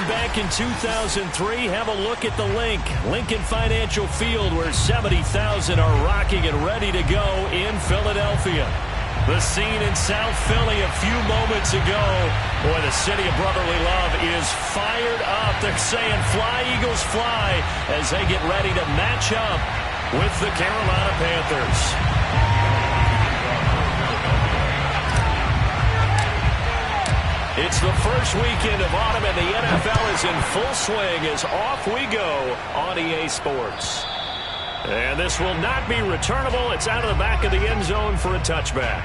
back in 2003, have a look at the Lincoln Financial Field, where 70,000 are rocking and ready to go in Philadelphia. The scene in South Philly a few moments ago. Boy, the city of brotherly love is fired up. They're saying, "Fly, Eagles, fly," as they get ready to match up with the Carolina Panthers. It's the first weekend of autumn, and the NFL is in full swing as off we go on EA Sports. And this will not be returnable. It's out of the back of the end zone for a touchback.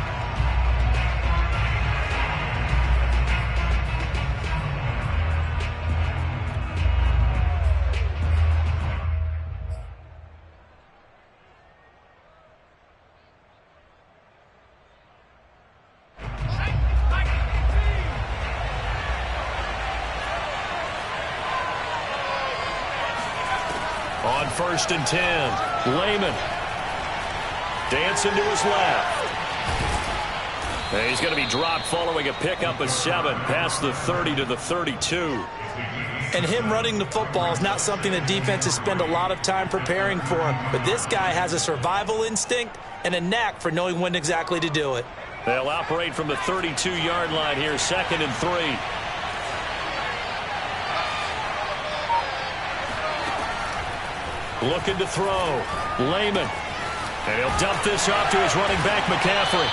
On 1st and 10, Lehman dancing to his left. And he's going to be dropped following a pickup of 7 past the 30 to the 32. And him running the football is not something that defenses spend a lot of time preparing for. But this guy has a survival instinct and a knack for knowing when exactly to do it. They'll operate from the 32-yard line here, 2nd and 3. Looking to throw. Lehman. And he'll dump this off to his running back, McCaffrey.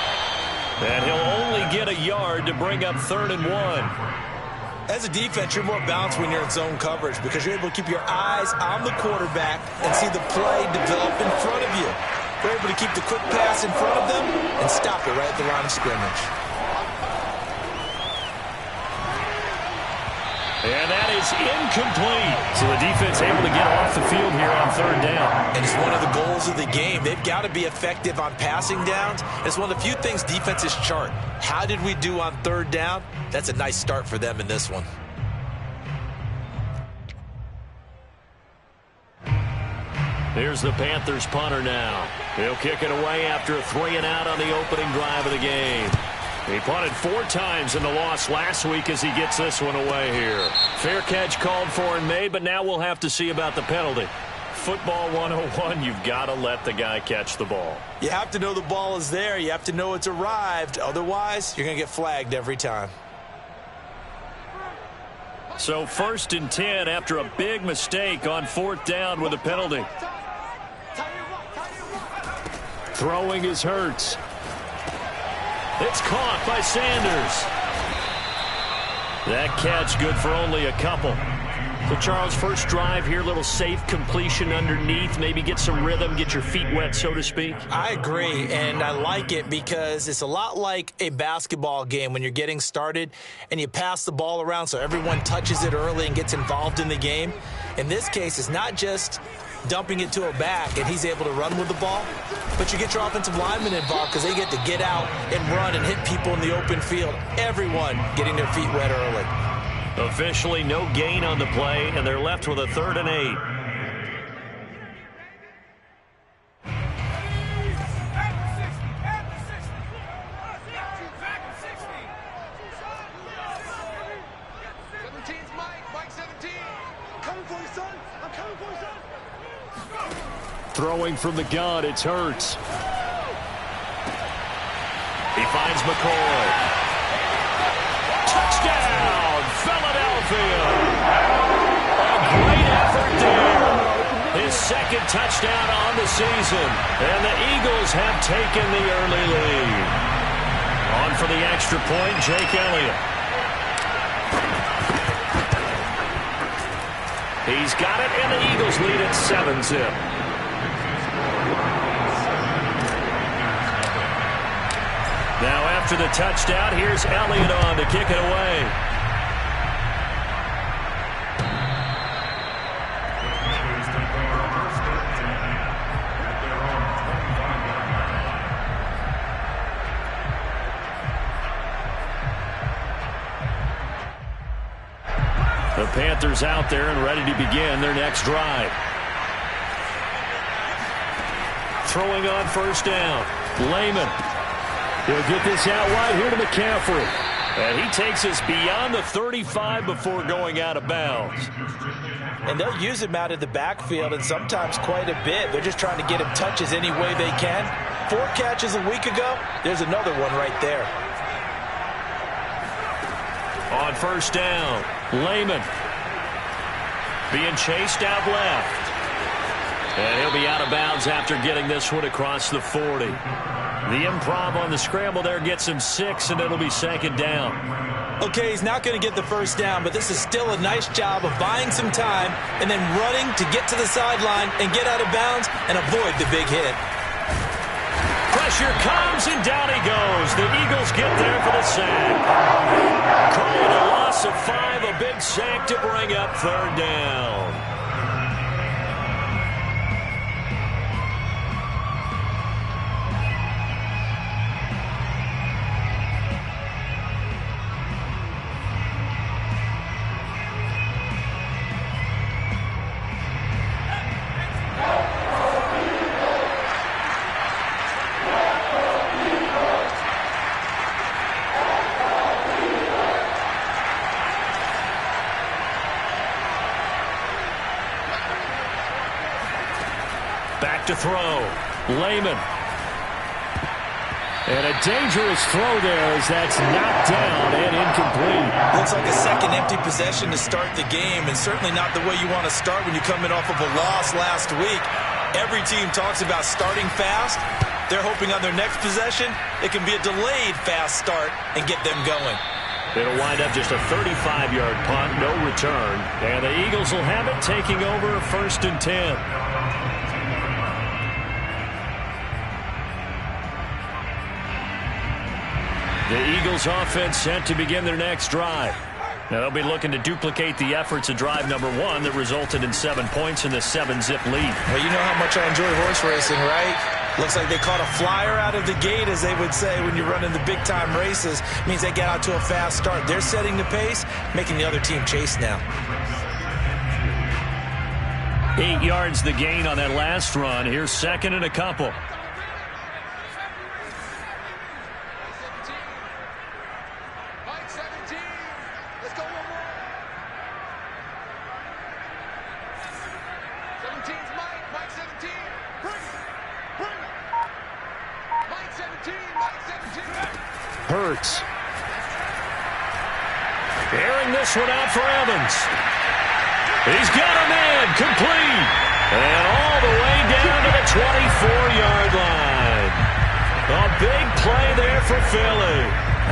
And he'll only get a yard to bring up 3rd and 1. As a defense, you're more balanced when you're in zone coverage because you're able to keep your eyes on the quarterback and see the play develop in front of you. You're able to keep the quick pass in front of them and stop it right at the line of scrimmage. And that is incomplete. So the defense able to get off the field here on 3rd down. And it's one of the goals of the game. They've got to be effective on passing downs. It's one of the few things defenses chart. How did we do on 3rd down? That's a nice start for them in this one. Here's the Panthers punter now. He'll kick it away after a 3-and-out on the opening drive of the game. He punted 4 times in the loss last week as he gets this one away here. Fair catch called for and made, but now we'll have to see about the penalty. Football 101, you've got to let the guy catch the ball. You have to know the ball is there. You have to know it's arrived. Otherwise, you're going to get flagged every time. So 1st and 10 after a big mistake on 4th down with a penalty. Throwing is Hurts. It's caught by Sanders. That catch good for only a couple. So, Charles, first drive here, little safe completion underneath. Maybe get some rhythm, get your feet wet, so to speak. I agree, and I like it because it's a lot like a basketball game when you're getting started and you pass the ball around so everyone touches it early and gets involved in the game. In this case, it's not just dumping it to a back and he's able to run with the ball, but you get your offensive linemen involved because they get to get out and run and hit people in the open field. Everyone getting their feet wet early. Officially no gain on the play, and they're left with a 3rd and 8. Throwing from the gun, it's Hurts. He finds McCoy. Touchdown, Philadelphia. A great effort there. His 2nd touchdown on the season. And the Eagles have taken the early lead. On for the extra point, Jake Elliott. He's got it, and the Eagles lead at 7-zip. Now after the touchdown, here's Elliott on to kick it away. The Panthers out there and ready to begin their next drive. Throwing on 1st down. Lehman. He'll get this out wide here to McCaffrey. And he takes us beyond the 35 before going out of bounds. And they'll use him out of the backfield, and sometimes quite a bit. They're just trying to get him touches any way they can. 4 catches a week ago. There's another one right there. On first down, Lehman being chased out left. And he'll be out of bounds after getting this one across the 40. The improv on the scramble there gets him 6, and it'll be second down. Okay, he's not going to get the first down, but this is still a nice job of buying some time and then running to get to the sideline and get out of bounds and avoid the big hit. Pressure comes, and down he goes. The Eagles get there for the sack. Call it a loss of 5, a big sack to bring up third down. Back to throw. Lehman. And a dangerous throw there as that's knocked down and incomplete. Looks like a second empty possession to start the game, and certainly not the way you want to start when you're coming off of a loss last week. Every team talks about starting fast. They're hoping on their next possession it can be a delayed fast start and get them going. It'll wind up just a 35-yard punt, no return. And the Eagles will have it, taking over a 1st and 10. The Eagles offense set to begin their next drive. Now they'll be looking to duplicate the efforts of drive number 1 that resulted in 7 points in the 7-zip lead. Well, you know how much I enjoy horse racing, right? Looks like they caught a flyer out of the gate, as they would say when you're running the big-time races. Means they get out to a fast start. They're setting the pace, making the other team chase now. 8 yards the gain on that last run. Here's second and a couple. Hurts. Airing this one out for Evans. He's got him in. Complete. And all the way down to the 24-yard line. A big play there for Philly.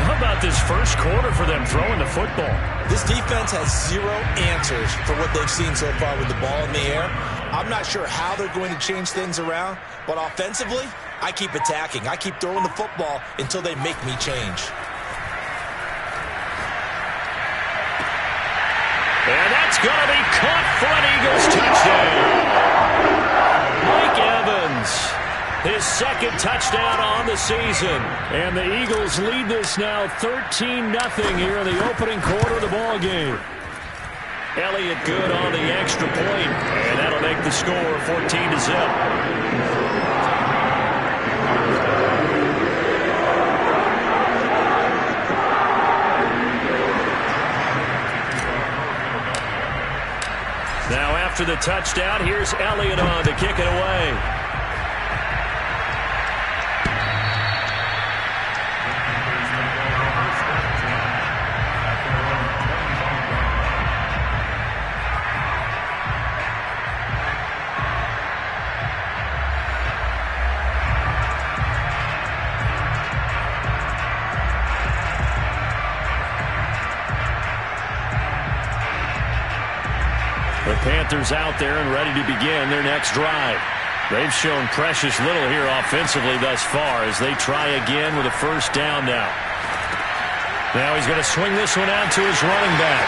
How about this first quarter for them throwing the football? This defense has 0 answers for what they've seen so far with the ball in the air. I'm not sure how they're going to change things around, but offensively, I keep attacking. I keep throwing the football until they make me change. And that's going to be caught for an Eagles touchdown. Mike Evans, his second touchdown on the season. And the Eagles lead this now 13-0 here in the opening quarter of the ball game. Elliott good on the extra point, and that'll make the score 14-0. Now after the touchdown, here's Elliott on to kick it away. The Panthers out there and ready to begin their next drive. They've shown precious little here offensively thus far as they try again with a first down now. Now he's going to swing this one out to his running back.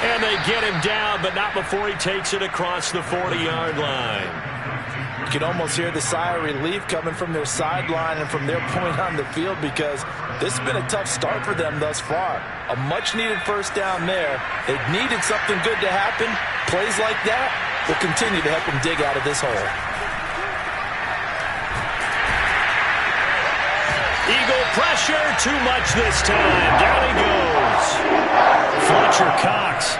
And they get him down, but not before he takes it across the 40-yard line. You can almost hear the sigh of relief coming from their sideline and from their point on the field, because this has been a tough start for them thus far. A much-needed first down there. They needed something good to happen. Plays like that will continue to help them dig out of this hole. Eagle pressure, too much this time. Down he goes. Fletcher Cox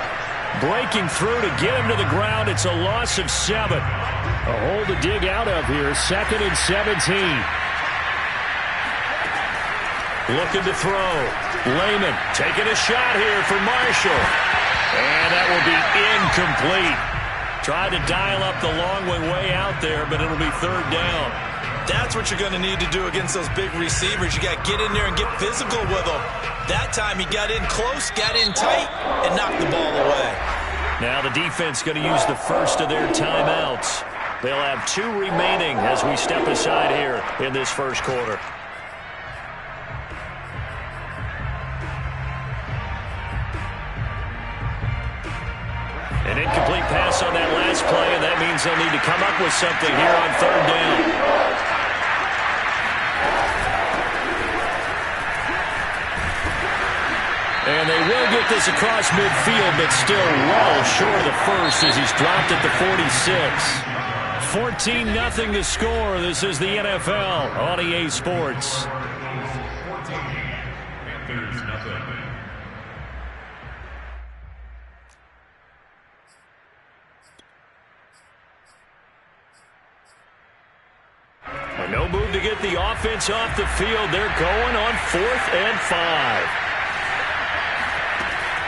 breaking through to get him to the ground. It's a loss of 7. A hole to dig out of here. 2nd and 17. Looking to throw. Lehman taking a shot here for Marshall. And that will be incomplete. Tried to dial up the long way out there, but it'll be 3rd down. That's what you're going to need to do against those big receivers. You got to get in there and get physical with them. That time he got in close, got in tight, and knocked the ball away. Now the defense going to use the first of their timeouts. They'll have 2 remaining as we step aside here in this first quarter. An incomplete pass on that last play, and that means they'll need to come up with something here on 3rd down. And they will get this across midfield, but still well short of the first as he's dropped at the 46. 14-0 to score. This is the NFL on EA Sports. No move to get the offense off the field. They're going on 4th and 5.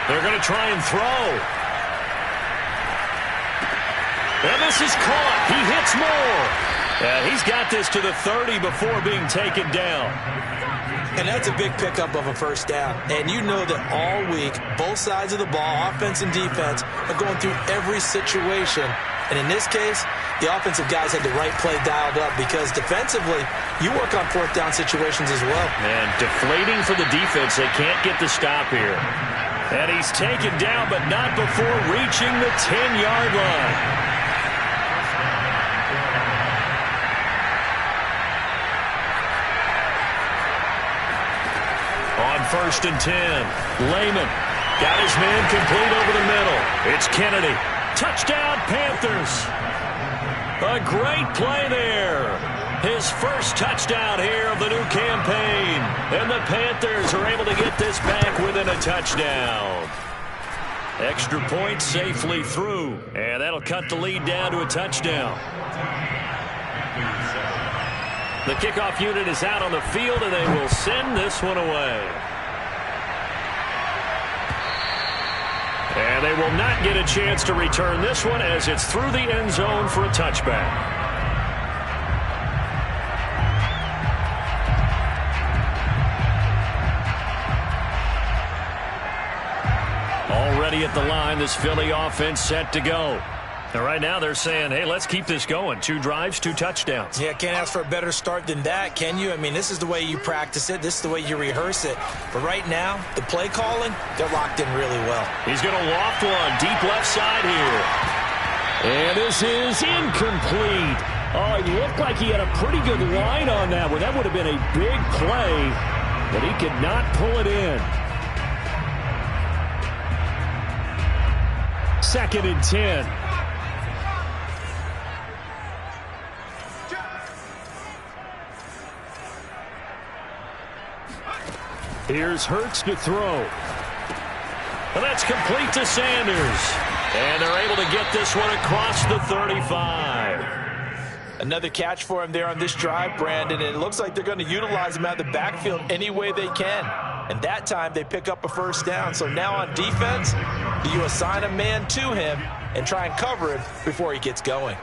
They're going to try and throw. And this is caught. He hits more. He's got this to the 30 before being taken down. And that's a big pickup of a 1st down. And you know that all week, both sides of the ball, offense and defense, are going through every situation. And in this case, the offensive guys had the right play dialed up because defensively, you work on 4th down situations as well. And deflating for the defense. They can't get the stop here. And he's taken down, but not before reaching the 10-yard line. On 1st and 10, Lehman got his man complete over the middle. It's Kennedy. Touchdown, Panthers. A great play there. His first touchdown here of the new campaign. And the Panthers are able to get this back within a touchdown. Extra point safely through. And that'll cut the lead down to a touchdown. The kickoff unit is out on the field, and they will send this one away. And they will not get a chance to return this one as it's through the end zone for a touchback. Already at the line, this Philly offense set to go. And right now they're saying, hey, let's keep this going. 2 drives, 2 touchdowns. Yeah, can't ask for a better start than that, can you? I mean, this is the way you practice it. This is the way you rehearse it. But right now, the play calling, they're locked in really well. He's going to loft one deep left side here. And this is incomplete. Oh, it looked like he had a pretty good line on that one. That would have been a big play, but he could not pull it in. 2nd and 10. Here's Hurts to throw. And that's complete to Sanders. And they're able to get this one across the 35. Another catch for him there on this drive, Brandon. And it looks like they're going to utilize him out of the backfield any way they can. And that time they pick up a 1st down. So now on defense, do you assign a man to him and try and cover him before he gets going?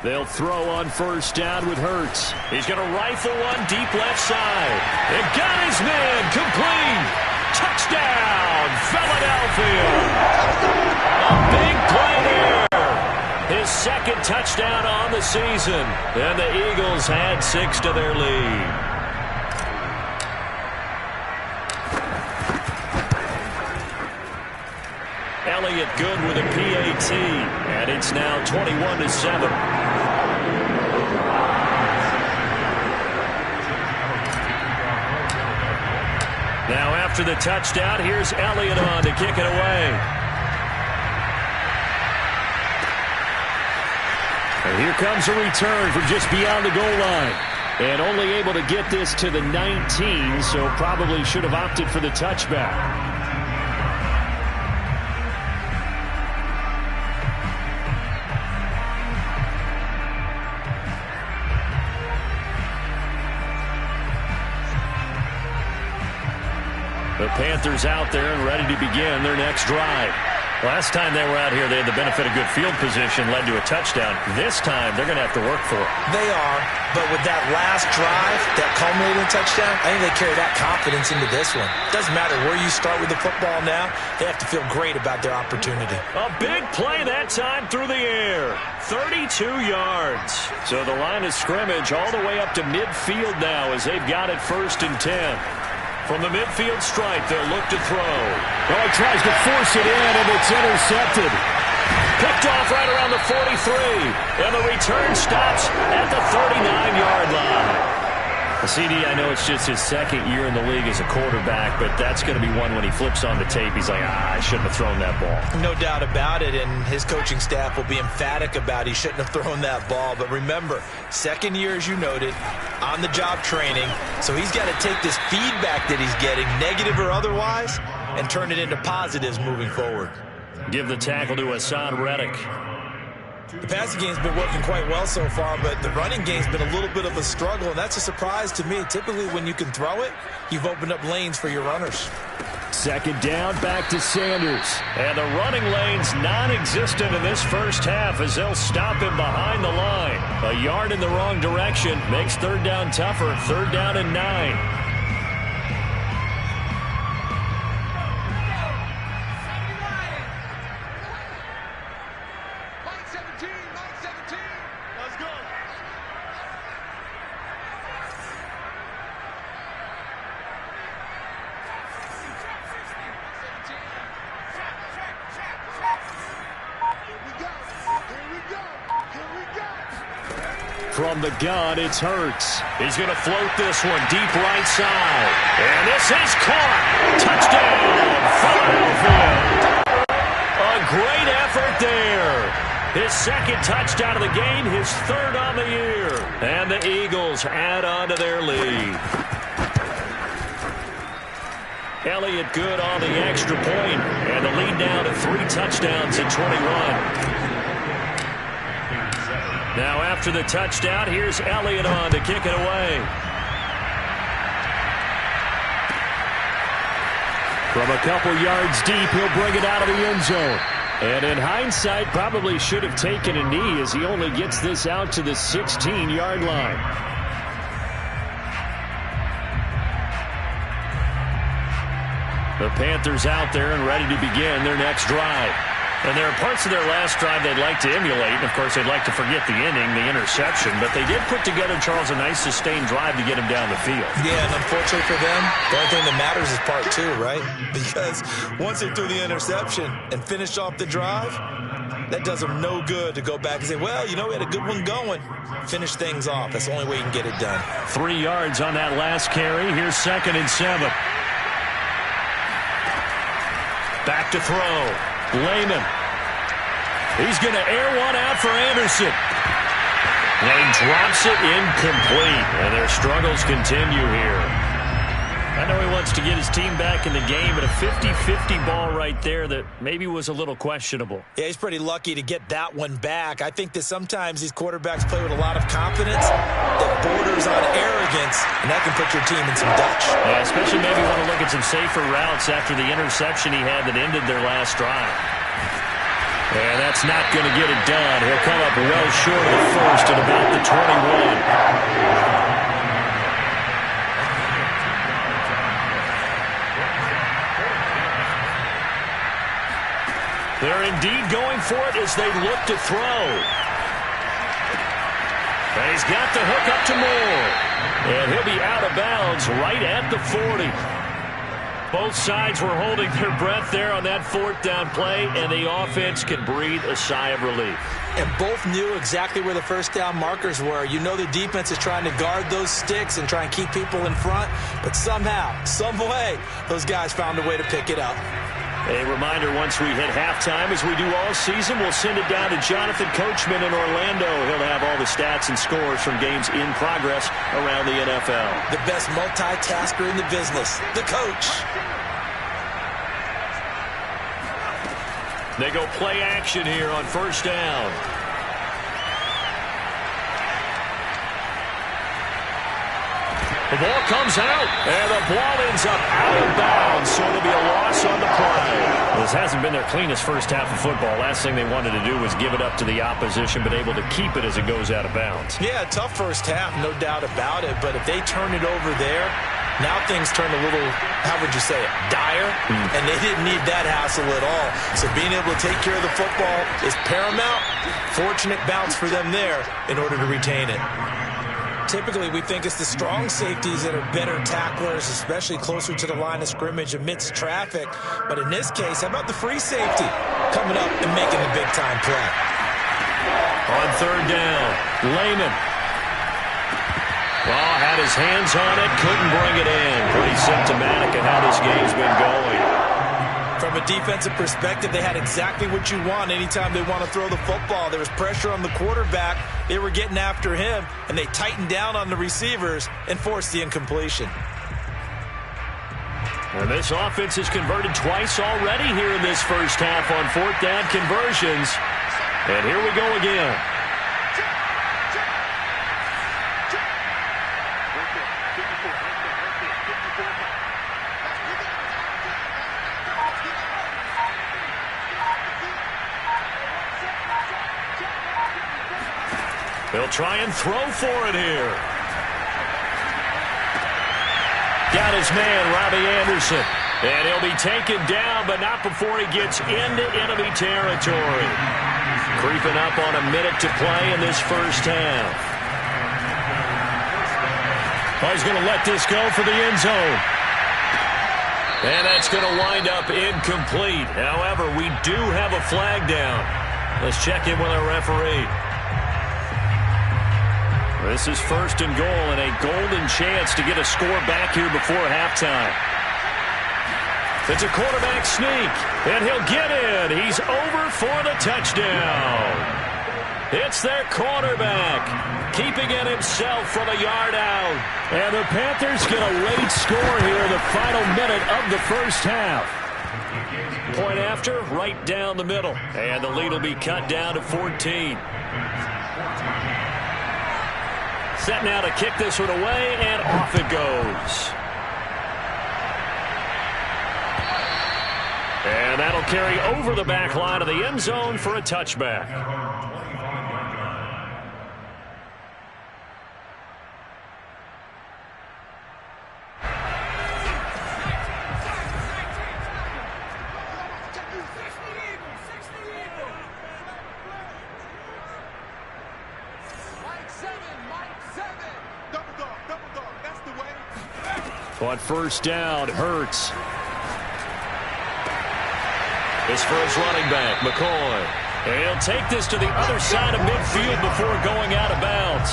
They'll throw on 1st down with Hurts. He's going to rifle one deep left side. And got his man complete. Touchdown, Philadelphia. A big play there. His 2nd touchdown on the season. And the Eagles had 6 to their lead. Elliott good with a PAT. And it's now 21-7. Now after the touchdown, here's Elliott on to kick it away. And here comes a return from just beyond the goal line. And only able to get this to the 19, so probably should have opted for the touchback. The Panthers out there and ready to begin their next drive. Last time they were out here, they had the benefit of good field position, led to a touchdown. This time, they're going to have to work for it. They are, but with that last drive, that culminating touchdown, I think they carry that confidence into this one. Doesn't matter where you start with the football now, they have to feel great about their opportunity. A big play that time through the air. 32 yards. So the line of scrimmage all the way up to midfield now as they've got it 1st and 10. From the midfield stripe, they'll look to throw. Oh, he tries to force it in, and it's intercepted. Picked off right around the 43. And the return stops at the 39-yard line. The CD, I know it's just his 2nd year in the league as a quarterback, but that's going to be one when he flips on the tape. He's like, I shouldn't have thrown that ball. No doubt about it, and his coaching staff will be emphatic about he shouldn't have thrown that ball. But remember, 2nd year, as you noted, on-the-job training, so he's got to take this feedback that he's getting, negative or otherwise, and turn it into positives moving forward. Give the tackle to Hassan Reddick. The passing game's been working quite well so far, but the running game's been a little bit of a struggle, and that's a surprise to me. Typically, when you can throw it, you've opened up lanes for your runners. 2nd down, back to Sanders. And the running lane's non-existent in this first half as they'll stop him behind the line. A yard in the wrong direction makes 3rd down tougher. 3rd down and 9. From the gun, it's Hurts. He's going to float this one deep right side. And this is caught. Touchdown, Philadelphia. A great effort there. His 2nd touchdown of the game, his 3rd on the year. And the Eagles add on to their lead. Elliott good on the extra point. And the lead now to 3 touchdowns at 21. Now after the touchdown, here's Elliott on to kick it away. From a couple yards deep, he'll bring it out of the end zone. And in hindsight, probably should have taken a knee as he only gets this out to the 16-yard line. The Panthers out there and ready to begin their next drive. And there are parts of their last drive they'd like to emulate. And, of course, they'd like to forget the inning, the interception. But they did put together, Charles, a nice sustained drive to get him down the field. Yeah, and unfortunately for them, the only thing that matters is part 2, right? Because once they threw the interception and finished off the drive, that does them no good to go back and say, well, you know, we had a good one going. Finish things off. That's the only way you can get it done. 3 yards on that last carry. Here's 2nd and 7. Back to throw. Lehman. He's going to air one out for Anderson. Lane drops it incomplete, and their struggles continue here. I know he wants to get his team back in the game, but a 50-50 ball right there that maybe was a little questionable. Yeah, he's pretty lucky to get that one back. I think that sometimes these quarterbacks play with a lot of confidence that borders on arrogance, and that can put your team in some Dutch. Yeah, especially maybe want to look at some safer routes after the interception he had that ended their last drive. And that's not going to get it done. He'll come up well short of the first at about the 21. They're indeed going for it as they look to throw. And he's got the hook up to Moore. And he'll be out of bounds right at the 40. Both sides were holding their breath there on that 4th down play, and the offense can breathe a sigh of relief. And both knew exactly where the first down markers were. You know the defense is trying to guard those sticks and try and keep people in front, but somehow, some way, those guys found a way to pick it up. A reminder, once we hit halftime, as we do all season, we'll send it down to Jonathan Coachman in Orlando. He'll have all the stats and scores from games in progress around the NFL. The best multitasker in the business, the coach. They go play action here on first down. The ball comes out, and the ball ends up out of bounds, so it'll be a loss on the play. This hasn't been their cleanest first half of football. Last thing they wanted to do was give it up to the opposition, but able to keep it as it goes out of bounds. Yeah, tough first half, no doubt about it, but if they turn it over there, now things turn a little, how would you say it, dire, and they didn't need that hassle at all. So being able to take care of the football is paramount. Fortunate bounce for them there in order to retain it. Typically, we think it's the strong safeties that are better tacklers, especially closer to the line of scrimmage amidst traffic. But in this case, how about the free safety coming up and making the big-time play? On third down, Lehman. Well, had his hands on it, couldn't bring it in. Pretty symptomatic of how this game's been going. From a defensive perspective, they had exactly what you want anytime they want to throw the football. There was pressure on the quarterback. They were getting after him, and they tightened down on the receivers and forced the incompletion. And this offense has converted twice already here in this first half on fourth down conversions. And here we go again. They'll try and throw for it here. Got his man, Robbie Anderson. And he'll be taken down, but not before he gets into enemy territory. Creeping up on a minute to play in this first half. Oh, he's going to let this go for the end zone. And that's going to wind up incomplete. However, we do have a flag down. Let's check in with our referee. This is first and goal and a golden chance to get a score back here before halftime. It's a quarterback sneak, and he'll get in. He's over for the touchdown. It's their quarterback, keeping it himself from a yard out. And the Panthers get a late score here in the final minute of the first half. Point after, right down the middle. And the lead will be cut down to 14. Set now to kick this one away, and off it goes. And that'll carry over the back line of the end zone for a touchback. On first down, Hurts. This for his running back, McCoy. And he'll take this to the other side of midfield before going out of bounds.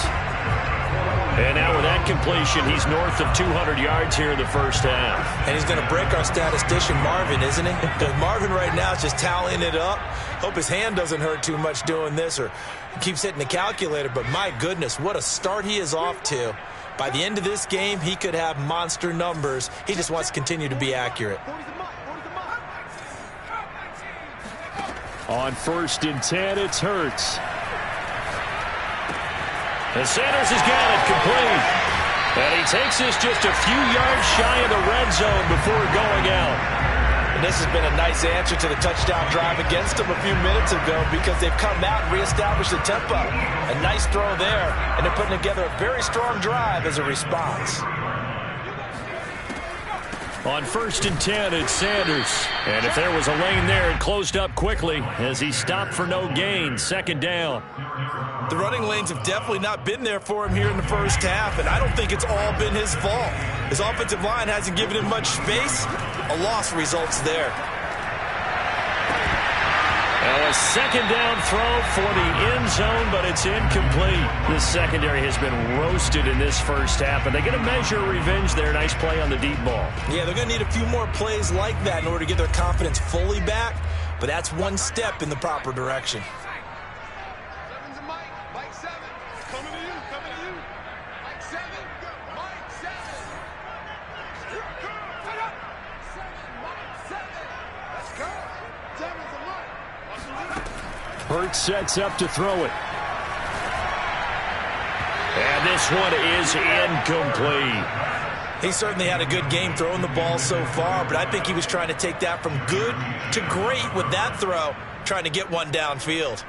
And now with that completion, he's north of 200 yards here in the first half. And he's going to break our statistician, Marvin, isn't he? Because Marvin right now is just tallying it up. Hope his hand doesn't hurt too much doing this or keeps hitting the calculator. But my goodness, what a start he is off to. By the end of this game, he could have monster numbers. He just wants to continue to be accurate. On first and 10, it's Hurts. And Sanders has got it complete. And he takes this just a few yards shy of the red zone before going out. And this has been a nice answer to the touchdown drive against them a few minutes ago because they've come out and reestablished the tempo. A nice throw there, and they're putting together a very strong drive as a response. On first and 10, it's Sanders. And if there was a lane there, it closed up quickly as he stopped for no gain. Second down. The running lanes have definitely not been there for him here in the first half, and I don't think it's all been his fault. His offensive line hasn't given him much space. A loss results there. Now a second down throw for the end zone, but it's incomplete. The secondary has been roasted in this first half, and they get a measure of revenge there. Nice play on the deep ball. Yeah, they're going to need a few more plays like that in order to get their confidence fully back, but that's one step in the proper direction. Hurts sets up to throw it. And this one is incomplete. He certainly had a good game throwing the ball so far, but I think he was trying to take that from good to great with that throw, trying to get one downfield.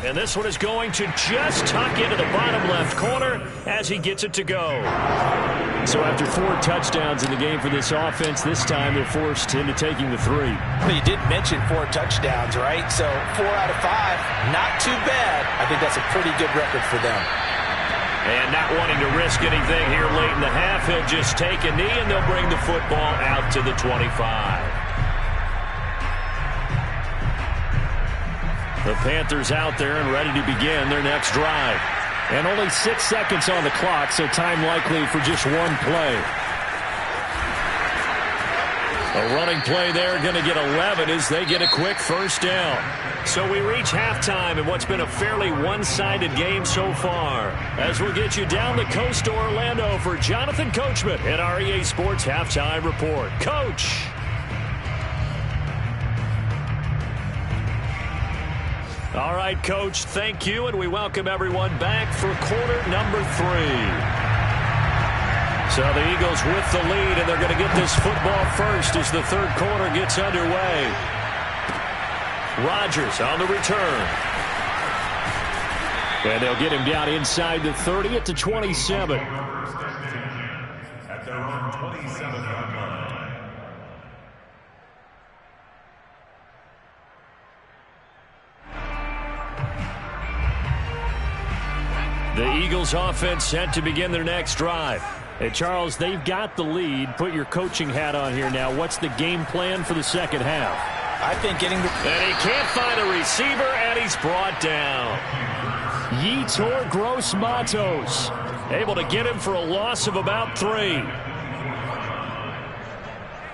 And this one is going to just tuck into the bottom left corner as he gets it to go. So after 4 touchdowns in the game for this offense, this time they're forced into taking the 3. But you did mention 4 touchdowns, right? So 4 out of 5, not too bad. I think that's a pretty good record for them. And not wanting to risk anything here late in the half, he'll just take a knee and they'll bring the football out to the 25. The Panthers out there and ready to begin their next drive. And only 6 seconds on the clock, so time likely for just one play. A running play there, going to get 11 as they get a quick first down. So we reach halftime in what's been a fairly one-sided game so far. As we'll get you down the coast to Orlando for Jonathan Coachman at our EA Sports Halftime Report. Coach! All right, Coach, thank you, and we welcome everyone back for quarter number 3. So the Eagles with the lead, and they're going to get this football first as the third quarter gets underway. Rodgers on the return. And they'll get him down inside the 30 at the 27. At their own 27-yard line. The Eagles offense set to begin their next drive. Hey, Charles, they've got the lead. Put your coaching hat on here now. What's the game plan for the second half? I think getting the... And he can't find a receiver, and he's brought down. Yetur Gross-Matos able to get him for a loss of about 3.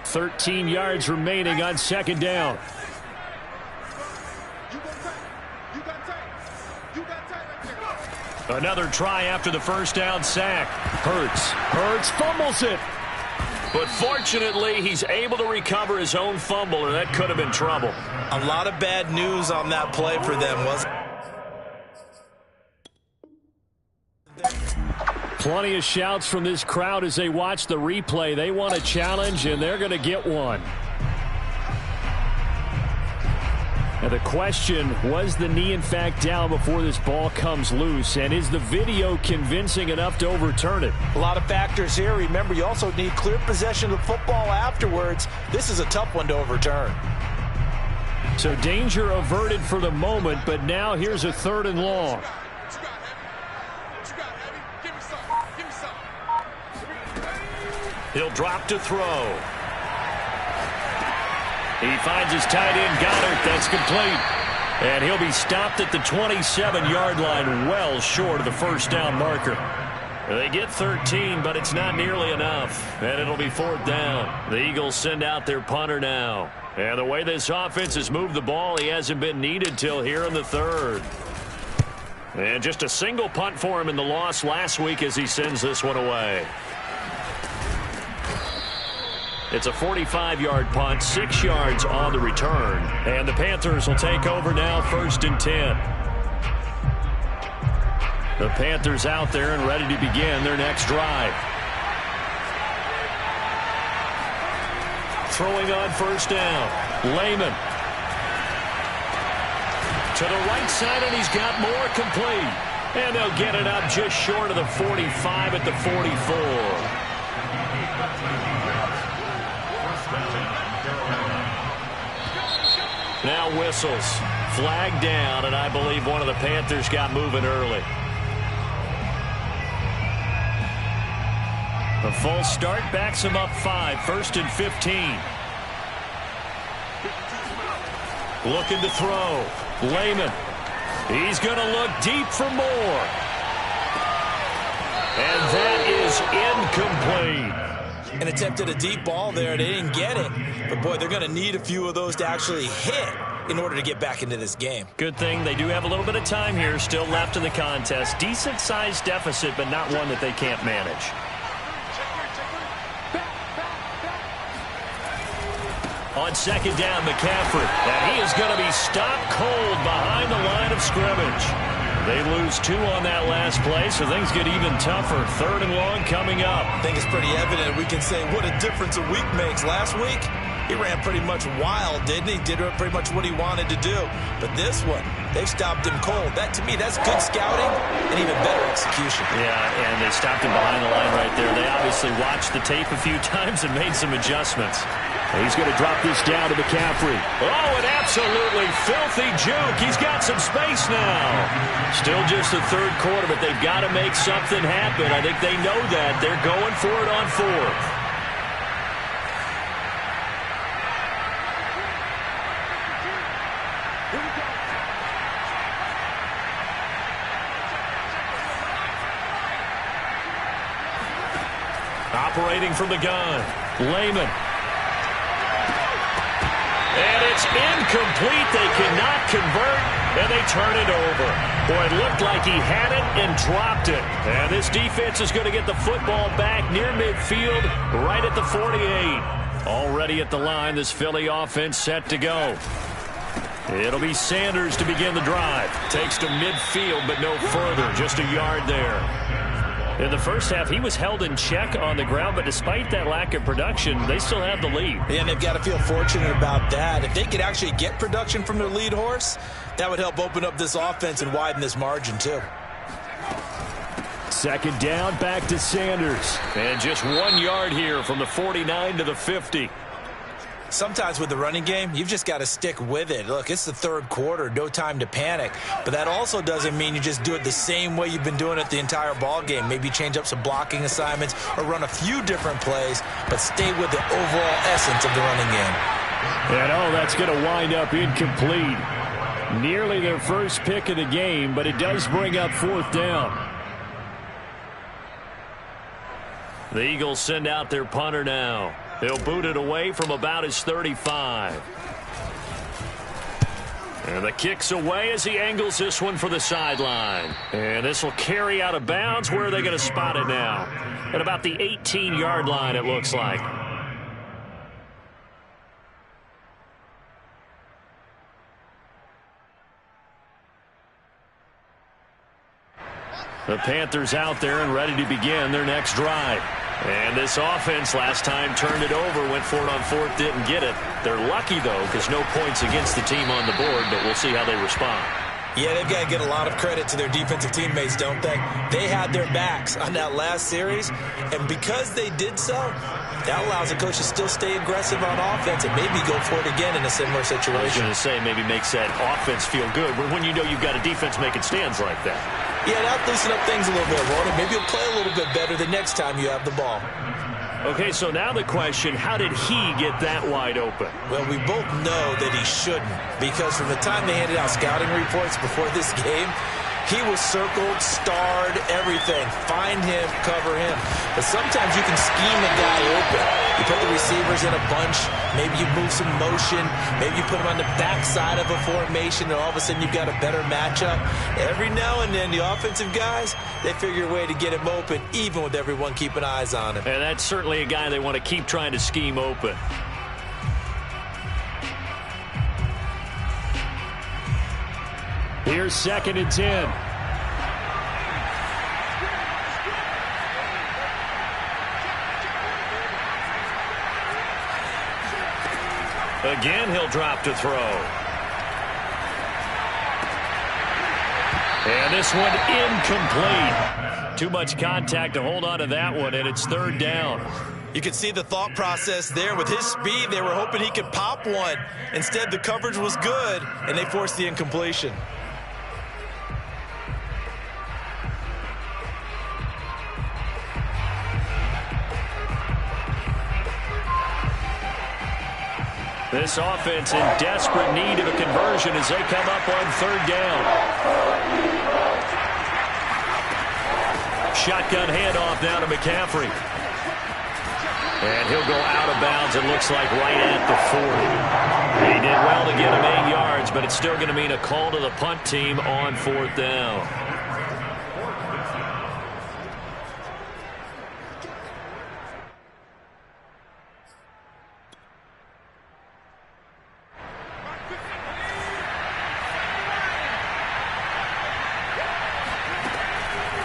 13 yards remaining on second down. Another try after the first down sack. Hurts fumbles it. But fortunately, he's able to recover his own fumble, or that could have been trouble. A lot of bad news on that play for them, wasn't it? Plenty of shouts from this crowd as they watch the replay. They want a challenge, and they're going to get one. Now the question, was the knee in fact down before this ball comes loose? And is the video convincing enough to overturn it? A lot of factors here. Remember, you also need clear possession of the football afterwards. This is a tough one to overturn. So danger averted for the moment, but now here's a 3rd and long. He'll drop to throw. He finds his tight end, Goddard. That's complete. And he'll be stopped at the 27-yard line, well short of the first down marker. They get 13, but it's not nearly enough. And it'll be 4th down. The Eagles send out their punter now. And the way this offense has moved the ball, he hasn't been needed till here in the 3rd. And just a single punt for him in the loss last week as he sends this one away. It's a 45-yard punt, 6 yards on the return. And the Panthers will take over now, 1st and 10. The Panthers out there and ready to begin their next drive. Throwing on first down, Lehman. To the right side, and he's got more complete. And they'll get it up just short of the 45 at the 44. Now whistles. Flag down, and I believe one of the Panthers got moving early. The false start backs him up 5, 1st and 15. Looking to throw. Lehman. He's going to look deep for more. And that is incomplete. And attempted a deep ball there. They didn't get it. But, boy, they're going to need a few of those to actually hit in order to get back into this game. Good thing they do have a little bit of time here still left in the contest. Decent-sized deficit, but not one that they can't manage. On second down, McCaffrey. And he is going to be stopped cold behind the line of scrimmage. They lose 2 on that last play, so things get even tougher. 3rd and long coming up. I think it's pretty evident. We can say what a difference a week makes. Last week, he ran pretty much wild, didn't he? Did pretty much what he wanted to do. But this one, they've stopped him cold. That, to me, that's good scouting and even better execution. Yeah, and they stopped him behind the line right there. They obviously watched the tape a few times and made some adjustments. He's going to drop this down to McCaffrey. Oh, an absolutely filthy juke. He's got some space now. Still just the 3rd quarter, but they've got to make something happen. I think they know that. They're going for it on 4th. Operating from the gun. Lehman. And it's incomplete. They cannot convert, and they turn it over. Boy, it looked like he had it and dropped it. And this defense is going to get the football back near midfield, right at the 48. Already at the line, this Philly offense set to go. It'll be Sanders to begin the drive. Takes to midfield, but no further. Just a yard there. In the first half, he was held in check on the ground, but despite that lack of production, they still have the lead. Yeah, and they've got to feel fortunate about that. If they could actually get production from their lead horse, that would help open up this offense and widen this margin, too. Second down, back to Sanders. And just 1 yard here from the 49 to the 50. Sometimes with the running game, you've just got to stick with it. Look, it's the 3rd quarter, no time to panic. But that also doesn't mean you just do it the same way you've been doing it the entire ball game. Maybe change up some blocking assignments or run a few different plays, but stay with the overall essence of the running game. And that's going to wind up incomplete. Nearly their first pick of the game, but it does bring up 4th down. The Eagles send out their punter now. He'll boot it away from about his 35. And the kick's away as he angles this one for the sideline. And this will carry out of bounds. Where are they going to spot it now? At about the 18-yard line, it looks like. The Panthers out there and ready to begin their next drive. And this offense last time turned it over, went for it on 4th, didn't get it. They're lucky, though, because no points against the team on the board, but we'll see how they respond. Yeah, they've got to get a lot of credit to their defensive teammates, don't they? They had their backs on that last series, and because they did so, that allows the coach to still stay aggressive on offense and maybe go for it again in a similar situation. I was going to say maybe makes that offense feel good, but when you know you've got a defense making stands like that. Yeah, that'll loosen up things a little bit, Ron. Maybe you'll play a little bit better the next time you have the ball. Okay, so now the question, how did he get that wide open? Well, we both know that he shouldn't, because from the time they handed out scouting reports before this game, he was circled, starred, everything. Find him, cover him. But sometimes you can scheme a guy open. You put the receivers in a bunch. Maybe you move some motion. Maybe you put them on the backside of a formation, and all of a sudden you've got a better matchup. Every now and then, the offensive guys, they figure a way to get him open, even with everyone keeping eyes on him. And that's certainly a guy they want to keep trying to scheme open. Here's 2nd and 10. Again, he'll drop to throw. And this one incomplete. Too much contact to hold on to that one, and it's 3rd down. You can see the thought process there. With his speed, they were hoping he could pop one. Instead, the coverage was good, and they forced the incompletion. This offense in desperate need of a conversion as they come up on third down. Shotgun handoff now to McCaffrey. And he'll go out of bounds, it looks like, right at the 40. He did well to get him 8 yards, but it's still going to mean a call to the punt team on fourth down.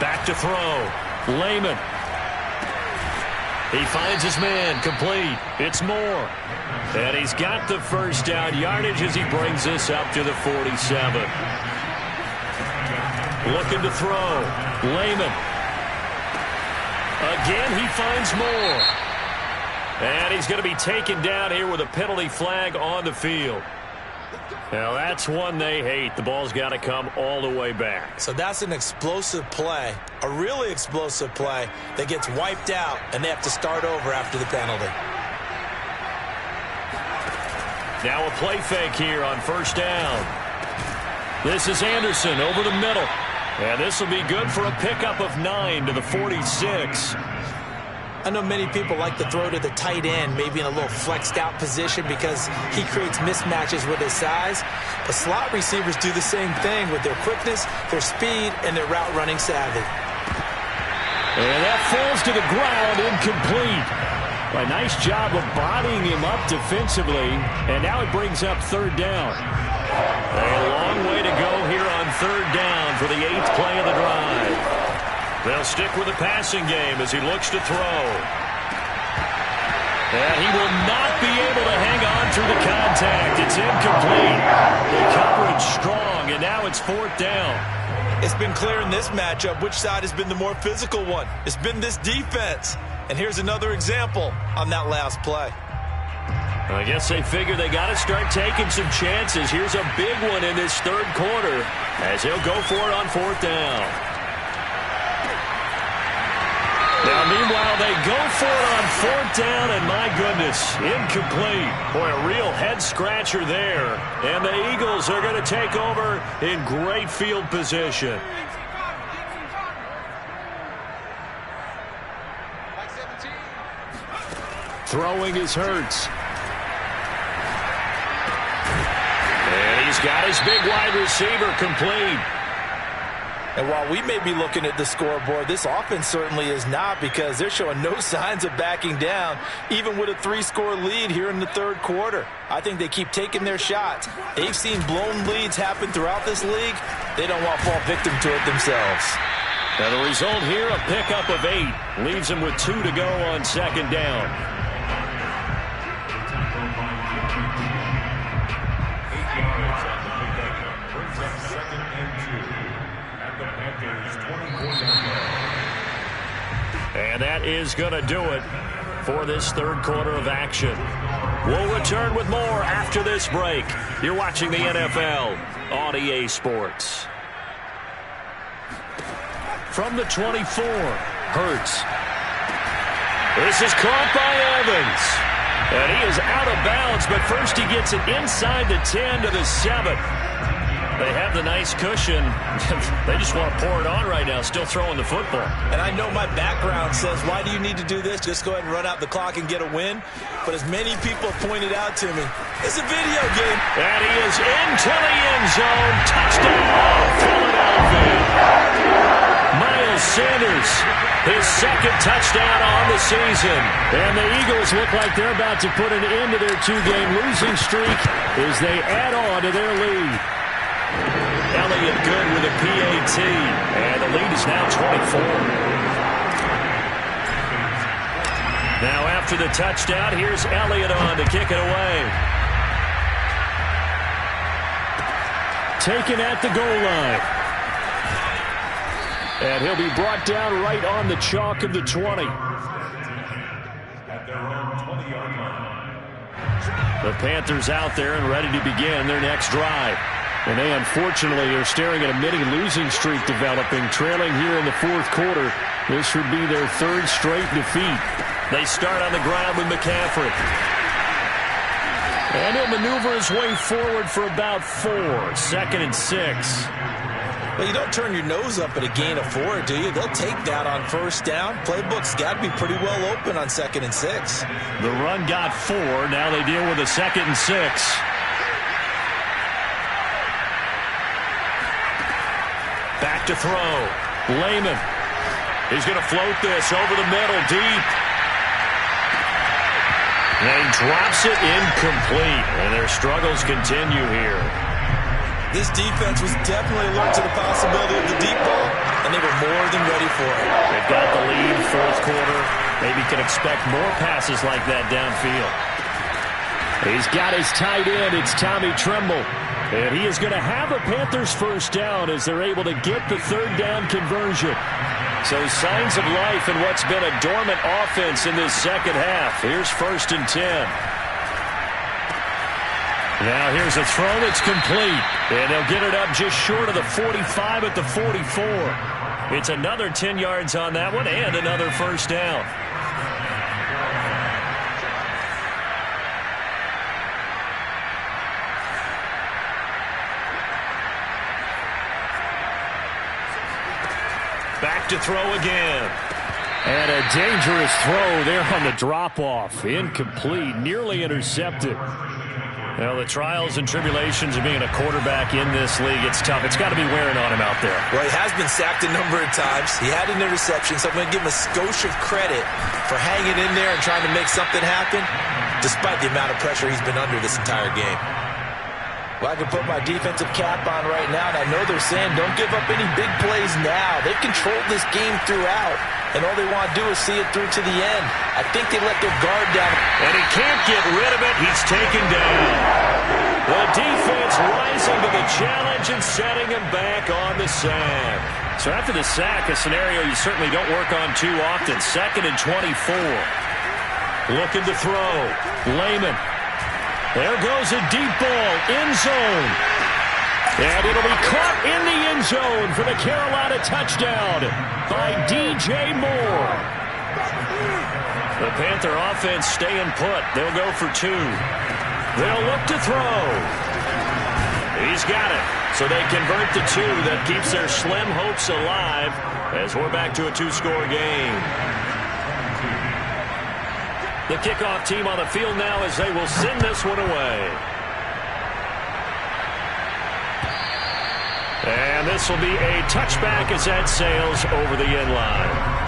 Back to throw. Lehman. He finds his man, complete. It's Moore. And he's got the first down yardage as he brings this up to the 47. Looking to throw. Lehman. Again, he finds Moore. And he's going to be taken down here with a penalty flag on the field. Now, that's one they hate. The ball's got to come all the way back. So that's an explosive play, a really explosive play that gets wiped out, and they have to start over after the penalty. Now a play fake here on first down. This is Anderson over the middle. And this will be good for a pickup of 9 to the 46. I know many people like to throw to the tight end, maybe in a little flexed out position because he creates mismatches with his size. But slot receivers do the same thing with their quickness, their speed, and their route running savvy. And that falls to the ground, incomplete. A nice job of bodying him up defensively. And now it brings up third down. A long way to go here on third down for the 8th play of the drive. They'll stick with the passing game as he looks to throw. And he will not be able to hang on through the contact. It's incomplete. The coverage strong, and now it's fourth down. It's been clear in this matchup which side has been the more physical one. It's been this defense. And here's another example on that last play. I guess they figure they got to start taking some chances. Here's a big one in this third quarter as he'll go for it on fourth down. Now, meanwhile, they go for it on fourth down, and my goodness, incomplete. Boy, a real head-scratcher there. And the Eagles are going to take over in great field position. Throwing is Hurts. And he's got his big wide receiver complete. And while we may be looking at the scoreboard, this offense certainly is not, because they're showing no signs of backing down, even with a 3-score lead here in the third quarter. I think they keep taking their shots. They've seen blown leads happen throughout this league. They don't want to fall victim to it themselves. Now the result here, a pickup of 8. Leaves them with 2 to go on second down. And that is going to do it for this third quarter of action. We'll return with more after this break. You're watching the NFL on EA Sports. From the 24, Hurts. This is caught by Evans. And he is out of bounds, but first he gets it inside the 10 to the 7. They have the nice cushion. They just want to pour it on right now, still throwing the football. And I know my background says, why do you need to do this? Just go ahead and run out the clock and get a win. But as many people have pointed out to me, it's a video game. And he is into the end zone. Touchdown, Philadelphia. Miles Sanders, his second touchdown on the season. And the Eagles look like they're about to put an end to their 2-game losing streak as they add on to their lead. Elliott good with a PAT, and the lead is now 24. Now after the touchdown, here's Elliott on to kick it away. Taken at the goal line. And he'll be brought down right on the chalk of the 20. At their own 20-yard line. The Panthers out there and ready to begin their next drive. And they, unfortunately, are staring at a mini-losing streak developing, trailing here in the fourth quarter. This would be their third straight defeat. They start on the ground with McCaffrey. And he'll maneuver his way forward for about 4. 2nd and 6. Well, you don't turn your nose up at a gain of 4, do you? They'll take that on 1st down. Playbook's got to be pretty well open on 2nd and 6. The run got 4. Now they deal with a 2nd and 6. Back to throw. Lehman. He's going to float this over the middle, deep. And he drops it incomplete. And their struggles continue here. This defense was definitely alert to the possibility of the deep ball, and they were more than ready for it. They've got the lead, 4th quarter. Maybe can expect more passes like that downfield. He's got his tight end. It's Tommy Tremble. And he is going to have a Panthers 1st down as they're able to get the 3rd down conversion. So signs of life in what's been a dormant offense in this 2nd half. Here's 1st and 10. Now here's a throw that's complete. And they'll get it up just short of the 45 at the 44. It's another 10 yards on that one and another 1st down. Back to throw again. And a dangerous throw there on the drop-off. Incomplete, nearly intercepted. Well, the trials and tribulations of being a quarterback in this league, it's tough. It's got to be wearing on him out there. Well, he has been sacked a number of times. He had an interception, so I'm going to give him a skosh of credit for hanging in there and trying to make something happen, despite the amount of pressure he's been under this entire game. Well, I can put my defensive cap on right now, and I know they're saying don't give up any big plays now. They've controlled this game throughout, and all they want to do is see it through to the end. I think they let their guard down. And he can't get rid of it. He's taken down. The defense rising to the challenge and setting him back on the sack. So after the sack, a scenario you certainly don't work on too often. 2nd and 24. Looking to throw. Lehman. There goes a deep ball, end zone. And it'll be caught in the end zone for the Carolina touchdown by DJ Moore. The Panther offense staying put. They'll go for 2. They'll look to throw. He's got it. So they convert the 2. That keeps their slim hopes alive as we're back to a 2-score game. The kickoff team on the field now as they will send this one away. And this will be a touchback as that sails over the end line.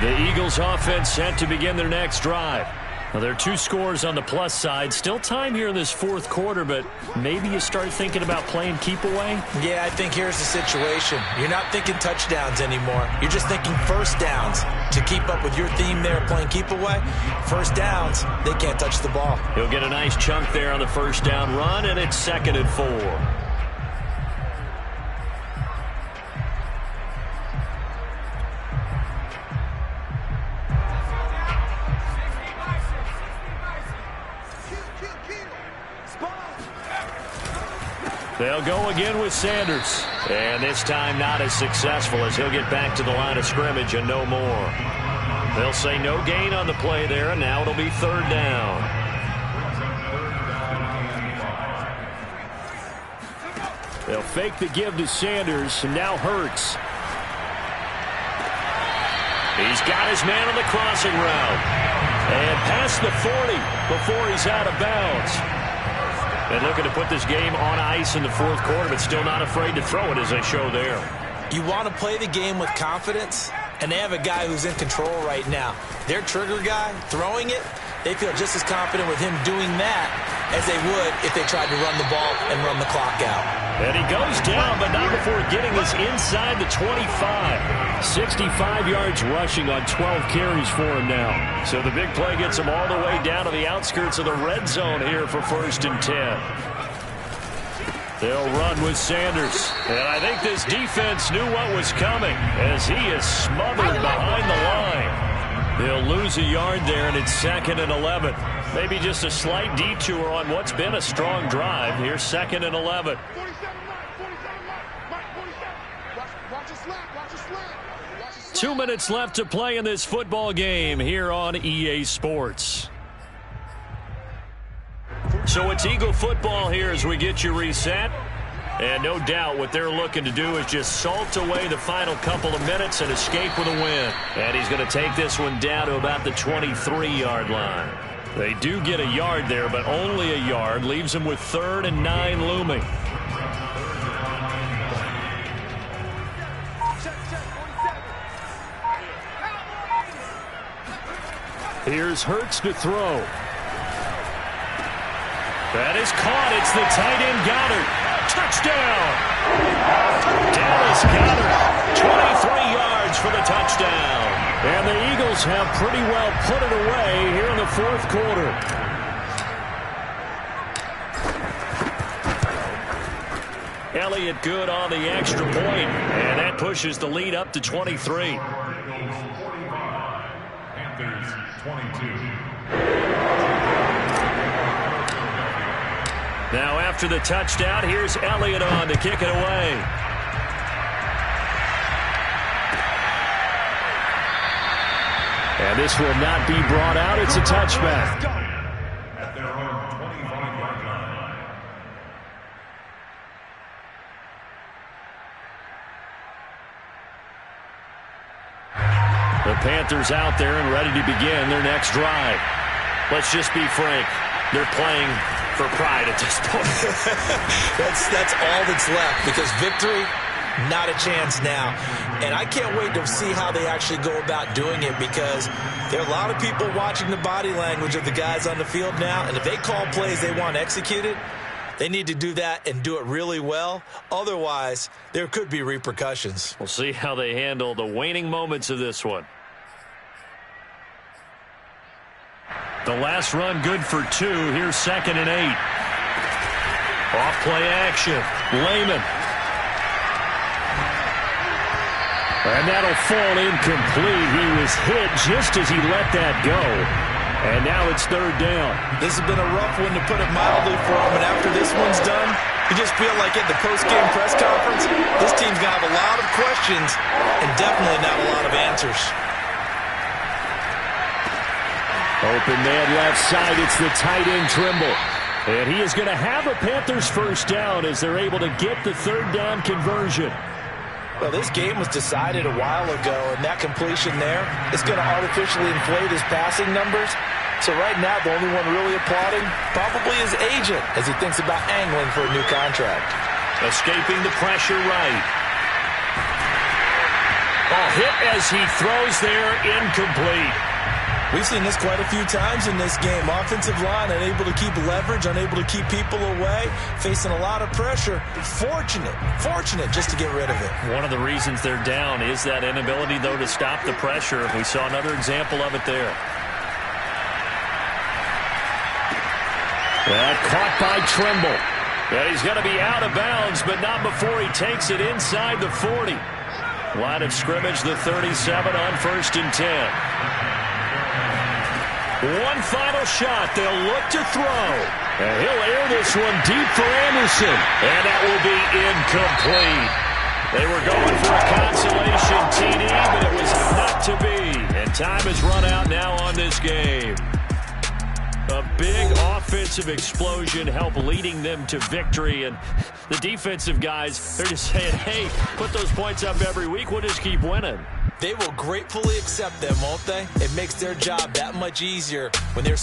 The Eagles offense set to begin their next drive. Well, there are 2 scores on the plus side. Still time here in this 4th quarter, but maybe you start thinking about playing keep away? Yeah, I think here's the situation. You're not thinking touchdowns anymore. You're just thinking 1st downs. To keep up with your theme there, playing keep away, 1st downs, they can't touch the ball. He'll get a nice chunk there on the 1st down run, and it's 2nd and 4. They'll go again with Sanders. And this time not as successful as he'll get back to the line of scrimmage and no more. They'll say no gain on the play there, and now it'll be 3rd down. They'll fake the give to Sanders, and now Hurts. He's got his man on the crossing route. And past the 40 before he's out of bounds. And looking to put this game on ice in the 4th quarter, but still not afraid to throw it as they show there. You want to play the game with confidence, and they have a guy who's in control right now. Their trigger guy, throwing it, they feel just as confident with him doing that as they would if they tried to run the ball and run the clock out. And he goes down, but not before getting us inside the 25. 65 yards rushing on 12 carries for him now. So the big play gets him all the way down to the outskirts of the red zone here for 1st and 10. They'll run with Sanders. And I think this defense knew what was coming as he is smothered behind the line. They'll lose a yard there, and it's 2nd and 11. Maybe just a slight detour on what's been a strong drive. Here's 2nd and 11. 2 minutes left to play in this football game here on EA Sports. So it's Eagle football here as we get you reset. And no doubt what they're looking to do is just salt away the final couple of minutes and escape with a win. And he's going to take this one down to about the 23-yard line. They do get a yard there, but only a yard. Leaves them with 3rd and 9 looming. Here's Hurts to throw. That is caught. It's the tight end Goddard. Touchdown! Dallas Goddard, 23 yards for the touchdown. And the Eagles have pretty well put it away here in the 4th quarter. Elliott good on the extra point, and that pushes the lead up to 23. Panthers 22. Now after the touchdown, here's Elliott on to kick it away. And this will not be brought out. It's a touchback. At their own 25-yard line. The Panthers out there and ready to begin their next drive. Let's just be frank. They're playing for pride at this point. that's all that's left, because victory, not a chance now. And I can't wait to see how they actually go about doing it, because there are a lot of people watching the body language of the guys on the field now, and if they call plays they want executed, they need to do that and do it really well. Otherwise, there could be repercussions. We'll see how they handle the waning moments of this one. The last run good for 2. Here's 2nd and 8. Off play action. Lehman. And that'll fall incomplete. He was hit just as he let that go. And now it's 3rd down. This has been a rough one, to put it mildly, for him. And after this one's done, you just feel like at the post-game press conference, this team's going to have a lot of questions and definitely not a lot of answers. Open man left side. It's the tight end Trimble. And he is going to have a Panthers first down as they're able to get the 3rd down conversion. Well, this game was decided a while ago, and that completion there is going to artificially inflate his passing numbers. So right now, the only one really applauding probably his agent as he thinks about angling for a new contract. Escaping the pressure right. Oh, hit as he throws there, incomplete. We've seen this quite a few times in this game. Offensive line unable to keep leverage, unable to keep people away, facing a lot of pressure. Fortunate just to get rid of it. One of the reasons they're down is that inability, though, to stop the pressure. We saw another example of it there. That caught by Trimble. And he's going to be out of bounds, but not before he takes it inside the 40. Line of scrimmage, the 37 on 1st and 10. One final shot. They'll look to throw. And he'll air this one deep for Anderson. And that will be incomplete. They were going for a consolation TD, but it was not to be. And time has run out now on this game. A big offensive explosion helped leading them to victory. And the defensive guys, they're just saying, hey, put those points up every week. We'll just keep winning. They will gratefully accept them, won't they? It makes their job that much easier when they're